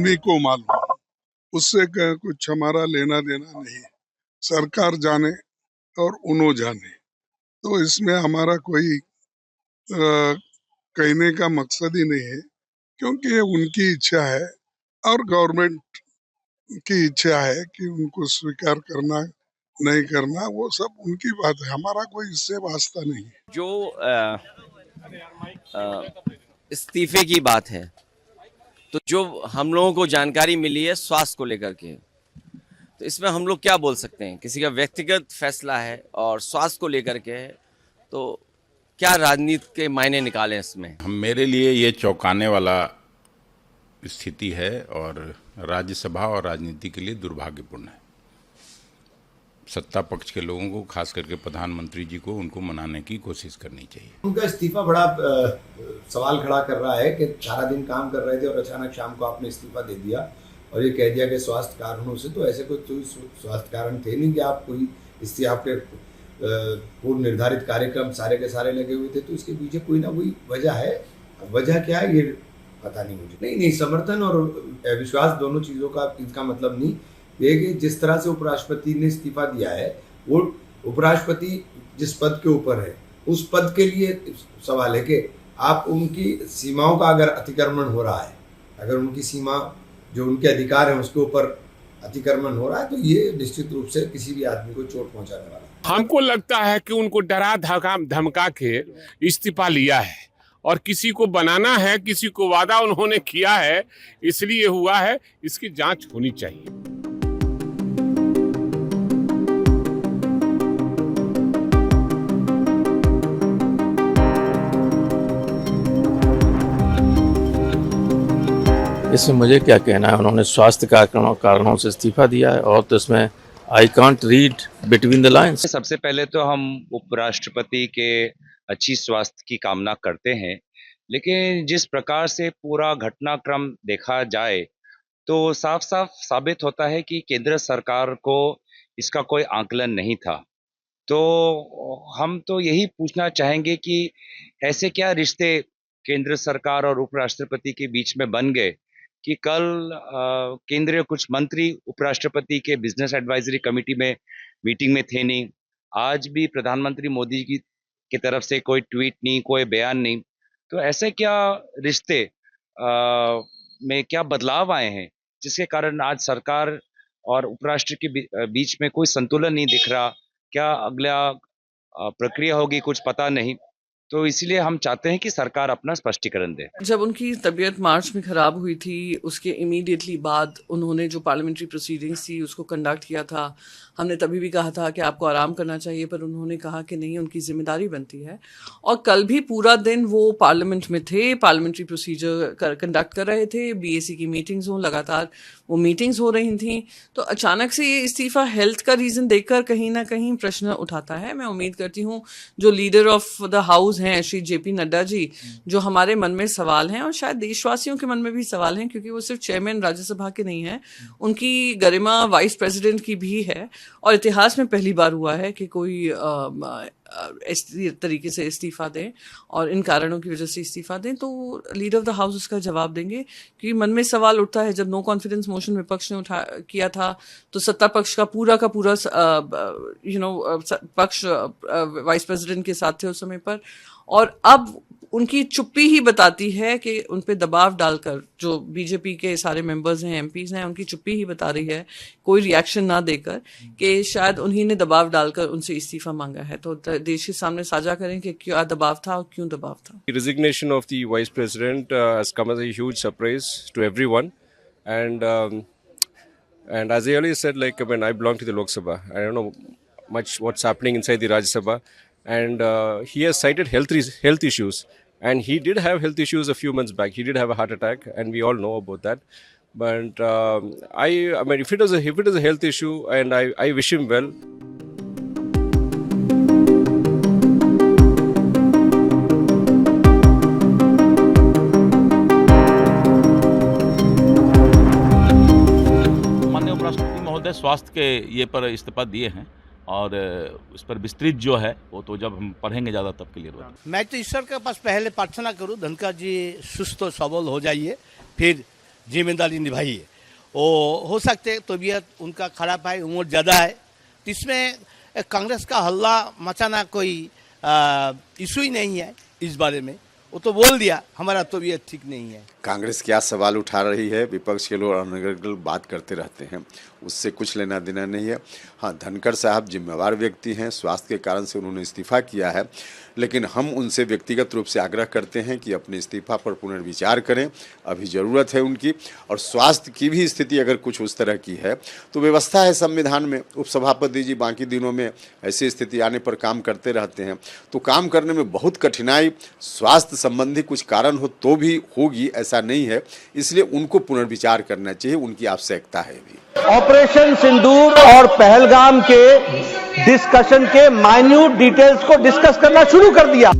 उन्हीं को मालूम, उससे कुछ हमारा लेना देना नहीं। सरकार जाने और उन्हों जाने, तो इसमें हमारा कोई कहने का मकसद ही नहीं है, क्योंकि ये उनकी इच्छा है और गवर्नमेंट की इच्छा है कि उनको स्वीकार करना नहीं करना, वो सब उनकी बात है, हमारा कोई इससे वास्ता नहीं है। जो इस्तीफे की बात है, तो जो हम लोगों को जानकारी मिली है स्वास्थ्य को लेकर के, तो इसमें हम लोग क्या बोल सकते हैं? किसी का व्यक्तिगत फैसला है और स्वास्थ्य को लेकर के है, तो क्या राजनीति के मायने निकालें इसमें? मेरे लिए ये चौंकाने वाला स्थिति है और राज्यसभा और राजनीति के लिए दुर्भाग्यपूर्ण है। सत्ता पक्ष के लोगों को, खास करके प्रधानमंत्री जी को, उनको मनाने की कोशिश करनी चाहिए। उनका इस्तीफा बड़ा सवाल खड़ा कर रहा है कि सारा दिन काम कर रहे थे और अचानक शाम को आपने इस्तीफा दे दिया और ये कह दिया कि स्वास्थ्य कारणों से। तो ऐसे कोई स्वास्थ्य कारण थे नहीं कि आप कोई इस्तीफा के पूर्व निर्धारित कार्यक्रम सारे के सारे लगे हुए थे, तो इसके पीछे कोई ना कोई वजह है। वजह क्या है ये पता नहीं मुझे। नहीं, समर्थन और विश्वास दोनों चीज़ों का इसका मतलब नहीं ये कि जिस तरह से उपराष्ट्रपति ने इस्तीफा दिया है, वो उपराष्ट्रपति जिस पद के ऊपर है उस पद के लिए सवाल है कि आप उनकी सीमाओं का अगर अतिक्रमण हो रहा है, अगर उनकी सीमा जो उनके अधिकार है उसके ऊपर अतिक्रमण हो रहा है, तो ये निश्चित रूप से किसी भी आदमी को चोट पहुंचाने वाला है। हमको लगता है कि उनको डरा धमका के इस्तीफा लिया है और किसी को बनाना है, किसी को वादा उन्होंने किया है, इसलिए हुआ है। इसकी जांच होनी चाहिए। इसमें मुझे क्या कहना है, उन्होंने स्वास्थ्य कारणों से इस्तीफा दिया है और तो इसमें I can't read between the lines. सबसे पहले तो हम उपराष्ट्रपति के अच्छी स्वास्थ्य की कामना करते हैं, लेकिन जिस प्रकार से पूरा घटनाक्रम देखा जाए तो साफ साफ साबित होता है कि केंद्र सरकार को इसका कोई आकलन नहीं था। तो हम तो यही पूछना चाहेंगे कि ऐसे क्या रिश्ते केंद्र सरकार और उपराष्ट्रपति के बीच में बन गए कि कल केंद्रीय कुछ मंत्री उपराष्ट्रपति के बिजनेस एडवाइजरी कमेटी में मीटिंग में थे नहीं, आज भी प्रधानमंत्री मोदी की तरफ से कोई ट्वीट नहीं, कोई बयान नहीं। तो ऐसे क्या रिश्ते में क्या बदलाव आए हैं जिसके कारण आज सरकार और उपराष्ट्र के बीच में कोई संतुलन नहीं दिख रहा? क्या अगला प्रक्रिया होगी कुछ पता नहीं। तो इसलिए हम चाहते हैं कि सरकार अपना स्पष्टीकरण दे। जब उनकी तबीयत मार्च में ख़राब हुई थी, उसके इमीडिएटली बाद उन्होंने जो पार्लियामेंट्री प्रोसीडिंग्स थी उसको कंडक्ट किया था। हमने तभी भी कहा था कि आपको आराम करना चाहिए, पर उन्होंने कहा कि नहीं, उनकी जिम्मेदारी बनती है। और कल भी पूरा दिन वो पार्लियामेंट में थे, पार्लियामेंट्री प्रोसीजर कंडक्ट कर रहे थे, बीएसी की मीटिंग्स हों, लगातार वो मीटिंग्स हो रही थी। तो अचानक से ये इस्तीफ़ा हेल्थ का रीज़न देखकर कहीं ना कहीं प्रश्न उठाता है। मैं उम्मीद करती हूँ जो लीडर ऑफ द हाउस हैं श्री जेपी नड्डा जी, जो हमारे मन में सवाल हैं और शायद देशवासियों के मन में भी सवाल हैं, क्योंकि वो सिर्फ चेयरमैन राज्यसभा के नहीं हैं, उनकी गरिमा वाइस प्रेसिडेंट की भी है। और इतिहास में पहली बार हुआ है कि कोई इस तरीके से इस्तीफ़ा दें और इन कारणों की वजह से इस्तीफ़ा दें, तो लीडर ऑफ द हाउस उसका जवाब देंगे। क्योंकि मन में सवाल उठता है, जब नो कॉन्फिडेंस मोशन विपक्ष ने किया था तो सत्ता पक्ष का पूरा पक्ष वाइस प्रेसिडेंट के साथ थे उस समय पर, और अब उनकी चुप्पी ही बताती है कि उन पे दबाव डालकर जो बीजेपी के सारे मेंबर्स हैं, एमपीज हैं, उनकी चुप्पी ही बता रही है, कोई रिएक्शन ना देकर, कि शायद उन्हीं ने दबाव डालकर उनसे इस्तीफा मांगा है। तो देश के सामने साझा करें कि क्या दबाव था और क्यों दबाव था। Resignation of the vice president has come as a huge surprise to everyone, and as I earlier said, like when I belong to the Lok Sabha, I don't know much what's happening inside the Rajya Sabha, and he has cited health issues, and he did have health issues a few months back. He did have a heart attack, and we all know about that. But I mean, if it is a health issue, and I wish him well. माननीय उपराष्ट्रपति महोदय स्वास्थ्य के ये पर इस्तीफा दिए हैं और उस पर विस्तृत जो है वो तो जब हम पढ़ेंगे ज़्यादा तब क्लियर होगा। मैं तो ईश्वर के पास पहले प्रार्थना करूं, धनखड़ जी सुस्त और सबल हो जाइए, फिर जिम्मेदारी निभाई है। वो हो सकते तबीयत उनका खराब है, उम्र ज़्यादा है, तो इसमें कांग्रेस का हल्ला मचाना कोई इशू ही नहीं है। इस बारे में वो तो बोल दिया हमारा तबीयत ठीक नहीं है। कांग्रेस क्या सवाल उठा रही है, विपक्ष के लोग अनर्गल बात करते रहते हैं, उससे कुछ लेना देना नहीं है। हाँ, धनखड़ साहब जिम्मेवार व्यक्ति हैं, स्वास्थ्य के कारण से उन्होंने इस्तीफा किया है, लेकिन हम उनसे व्यक्तिगत रूप से आग्रह करते हैं कि अपने इस्तीफा पर पुनर्विचार करें। अभी ज़रूरत है उनकी, और स्वास्थ्य की भी स्थिति अगर कुछ उस तरह की है तो व्यवस्था है संविधान में, उपसभापति जी बाकी दिनों में ऐसी स्थिति आने पर काम करते रहते हैं, तो काम करने में बहुत कठिनाई स्वास्थ्य संबंधी कुछ कारण हो तो भी होगी, ऐसा नहीं है। इसलिए उनको पुनर्विचार करना चाहिए, उनकी आवश्यकता है भी। ऑपरेशन सिंदूर और पहलगाम के डिस्कशन के माइन्यूट डिटेल्स को डिस्कस करना शुरू कर दिया।